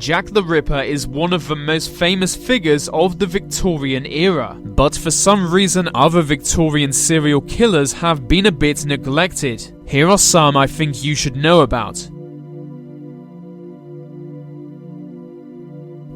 Jack the Ripper is one of the most famous figures of the Victorian era, but for some reason other Victorian serial killers have been a bit neglected. Here are some I think you should know about.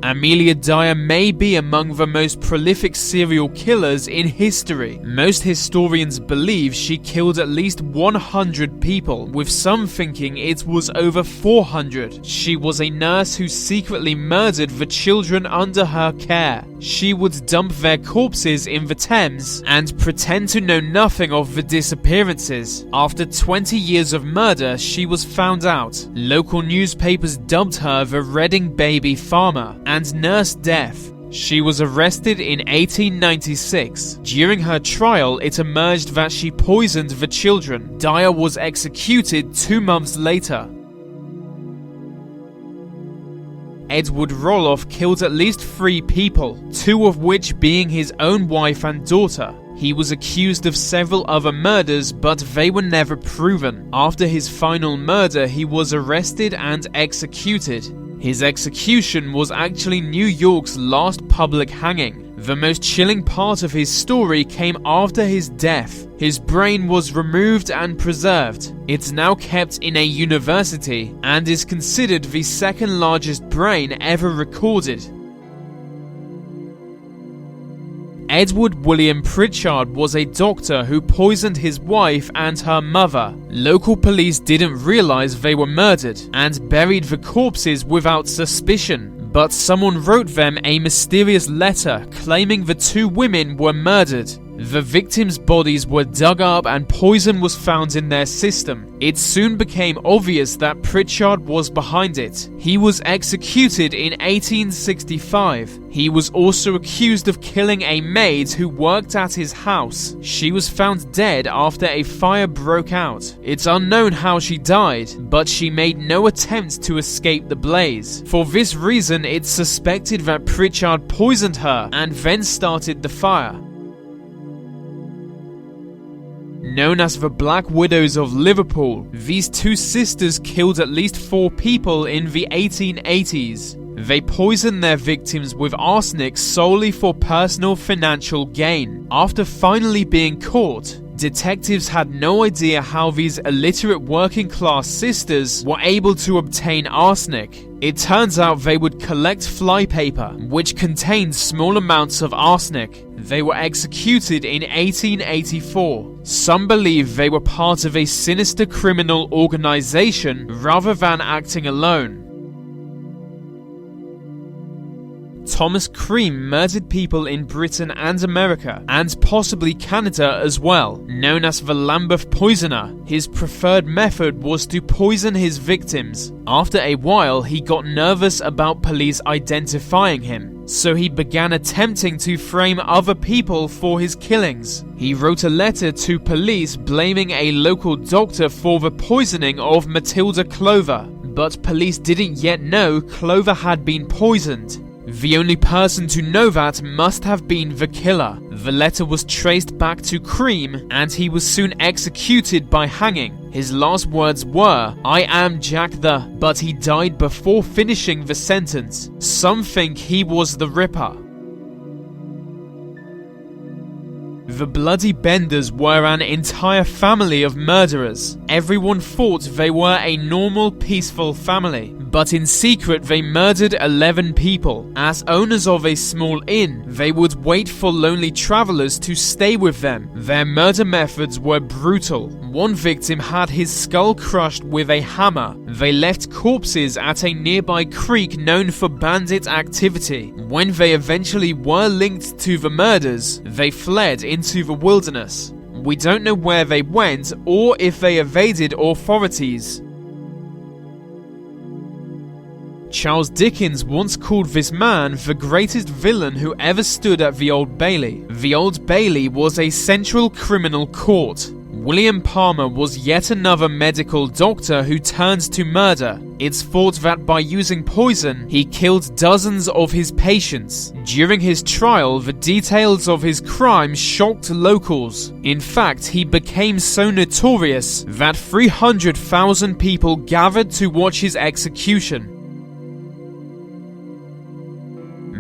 Amelia Dyer may be among the most prolific serial killers in history. Most historians believe she killed at least 100 people, with some thinking it was over 400. She was a nurse who secretly murdered the children under her care. She would dump their corpses in the Thames and pretend to know nothing of the disappearances. After 20 years of murder, she was found out. Local newspapers dubbed her the Reading baby farmer and Nurse Death. She was arrested in 1896. During her trial, it emerged that she poisoned the children. Dyer was executed 2 months later. Edward Roloff killed at least 3 people, 2 of which being his own wife and daughter. He was accused of several other murders, but they were never proven. After his final murder, he was arrested and executed. His execution was actually New York's last public hanging. The most chilling part of his story came after his death. His brain was removed and preserved. It's now kept in a university and is considered the second largest brain ever recorded. Edward William Pritchard was a doctor who poisoned his wife and her mother. Local police didn't realize they were murdered and buried the corpses without suspicion, but someone wrote them a mysterious letter claiming the 2 women were murdered. The victims' bodies were dug up and poison was found in their system. It soon became obvious that Pritchard was behind it. He was executed in 1865. He was also accused of killing a maid who worked at his house. She was found dead after a fire broke out. It's unknown how she died, but she made no attempt to escape the blaze. For this reason, it's suspected that Pritchard poisoned her and then started the fire. Known as the Black Widows of Liverpool, these 2 sisters killed at least 4 people in the 1880s. They poisoned their victims with arsenic solely for personal financial gain. After finally being caught, detectives had no idea how these illiterate working-class sisters were able to obtain arsenic. It turns out they would collect flypaper, which contained small amounts of arsenic. They were executed in 1884. Some believe they were part of a sinister criminal organization rather than acting alone. Thomas Cream murdered people in Britain and America, and possibly Canada as well. Known as the Lambeth Poisoner, his preferred method was to poison his victims. After a while, he got nervous about police identifying him, so he began attempting to frame other people for his killings. He wrote a letter to police blaming a local doctor for the poisoning of Matilda Clover, but police didn't yet know Clover had been poisoned. The only person to know that must have been the killer. The letter was traced back to Cream, and he was soon executed by hanging. His last words were, "I am Jack the," but he died before finishing the sentence. Some think he was the Ripper. The Bloody Benders were an entire family of murderers. Everyone thought they were a normal, peaceful family, but in secret they murdered 11 people. As owners of a small inn, they would wait for lonely travelers to stay with them. Their murder methods were brutal. One victim had his skull crushed with a hammer. They left corpses at a nearby creek known for bandit activity. When they eventually were linked to the murders, they fled into the wilderness. We don't know where they went or if they evaded authorities. Charles Dickens once called this man the greatest villain who ever stood at the Old Bailey. The Old Bailey was a central criminal court. William Palmer was yet another medical doctor who turned to murder. It's thought that by using poison, he killed dozens of his patients. During his trial, the details of his crime shocked locals. In fact, he became so notorious that 300,000 people gathered to watch his execution.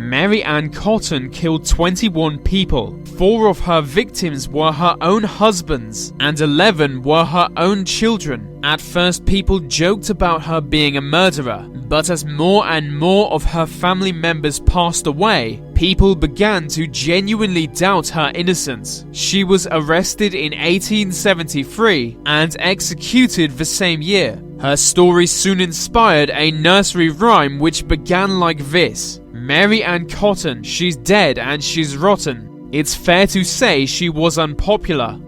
Marianne Korten killed 21 people. 4 of her victims were her own husbands, and 11 were her own children. At first, people joked about her being a murderer, but as more and more of her family members passed away, people began to genuinely doubt her innocence. She was arrested in 1873 and executed the same year. Her story soon inspired a nursery rhyme which began like this: Marianne Korten, she's dead and she's rotten. It's fair to say she was unpopular.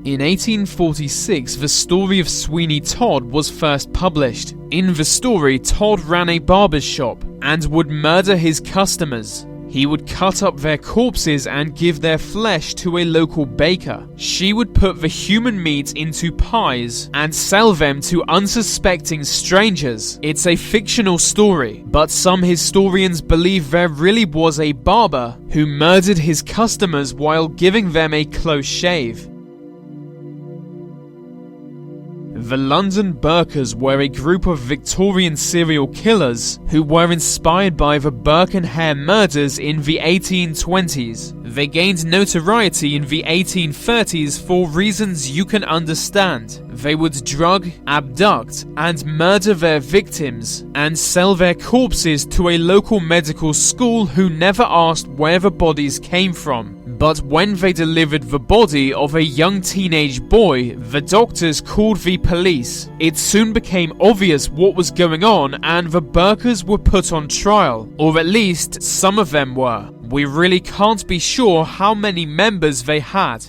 In 1846, the story of Sweeney Todd was first published. In the story, Todd ran a barber's shop and would murder his customers. He would cut up their corpses and give their flesh to a local baker. She would put the human meat into pies and sell them to unsuspecting strangers. It's a fictional story, but some historians believe there really was a barber who murdered his customers while giving them a close shave. The London Burkers were a group of Victorian serial killers who were inspired by the Burke and Hare murders in the 1820s. They gained notoriety in the 1830s for reasons you can understand. They would drug, abduct, and murder their victims and sell their corpses to a local medical school who never asked where the bodies came from. But when they delivered the body of a young teenage boy, the doctors called the police. It soon became obvious what was going on, and the Burkers were put on trial, or at least some of them were. We really can't be sure how many members they had.